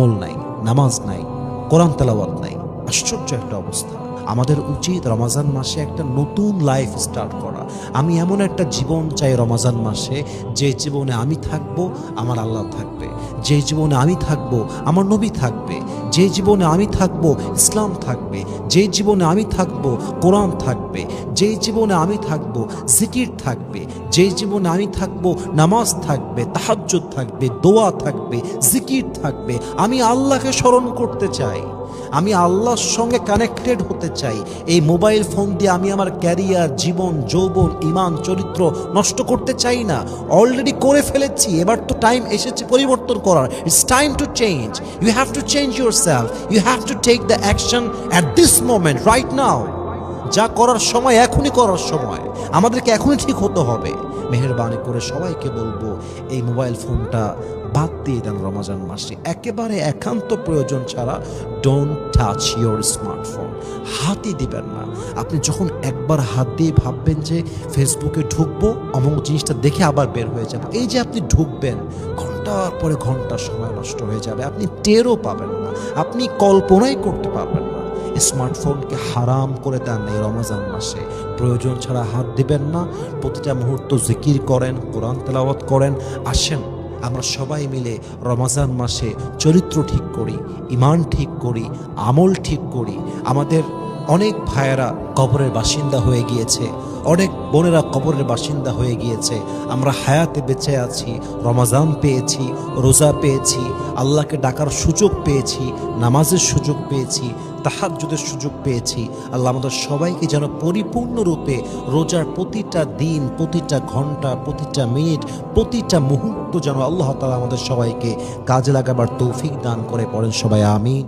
আমল নাই, নামাজ নাই, কোরআন তেলাওয়াত নাই। আশ্চর্য একটা অবস্থা। আমাদের উচিত রমজান মাসে একটা নতুন লাইফ স্টার্ট করা। আমি এমন একটা জীবন চাই রমজান মাসে, যে জীবনে আমি থাকবো আমার আল্লাহ থাকবে, যে জীবনে আমি থাকবো আমার নবী থাকবে, যে জীবনে আমি থাকবো ইসলাম থাকবে, যে জীবনে আমি থাকবো কোরআন থাকবে, যে জীবনে আমি থাকবো জিকির থাকবে, যে জীবনে আমি থাকবো নামাজ থাকবে, তাহাজ্জুদ থাকবে, দোয়া থাকবে, জিকির থাকবে। আমি আল্লাহকে স্মরণ করতে চাই, আমি আল্লাহর সঙ্গে কানেক্টেড হতে চাই। এই মোবাইল ফোন দিয়ে আমি আমার ক্যারিয়ার, জীবন, যৌবন, ঈমান, চরিত্র নষ্ট করতে চাই না। অলরেডি করে ফেলেছি, এবার তো টাইম এসেছে পরিবর্তন করার। It's time to change. You have to change yourself. You have to take the action at this moment, right now. যা করার সময় এখনই করার সময়, আমাদেরকে এখনই ঠিক হতে হবে। মেহেরবানি করে সবাইকে বলবো, এই মোবাইল ফোনটা বাদ দিয়ে দেন রমজান মাসে। একেবারে একান্ত প্রয়োজন ছাড়া ডোন্ট টাচ ইউর স্মার্টফোন। হাতই দিবেন না। আপনি যখন একবার হাত দিয়ে ভাববেন যে ফেসবুকে ঢুকবো, অমুক জিনিসটা দেখে আবার বের হয়ে যাবো, এই যে আপনি ঢুকবেন, ঘন্টার পরে ঘন্টা সময় নষ্ট হয়ে যাবে, আপনি টেরও পাবেন না, আপনি কল্পনাই করতে পারবেন না। স্মার্টফোনকে হারাম করে দেন এই রমজান মাসে। প্রয়োজন ছাড়া হাত দিবেন না। প্রতিটা মুহূর্ত জিকির করেন, কোরআন তেলাওয়াত করেন। আসেন আমরা সবাই মিলে রমজান মাসে চরিত্র ঠিক করি, ঈমান ঠিক করি, আমল ঠিক করি। আমাদের অনেক ভাইয়েরা কবরের বাসিন্দা হয়ে গিয়েছে, অনেক বোনেরা কবরের বাসিন্দা হয়ে গিয়েছে। আমরা হায়াতে বেঁচে আছি, রমজান পেয়েছি, রোজা পেয়েছি, আল্লাহকে ডাকার সুযোগ পেয়েছি, নামাজের সুযোগ পেয়েছি, তাহাজ্জুদের সুযোগ পেয়েছি। আল্লাহ আমাদের সবাইকে যেন পরিপূর্ণরূপে রোজার প্রতিটা দিন, প্রতিটা ঘন্টা, প্রতিটা মিনিট, প্রতিটা মুহূর্ত যেন আল্লাহ তাআলা আমাদের সবাইকে কাজে লাগাবার তৌফিক দান করে। পড়েন সবাই আমিন।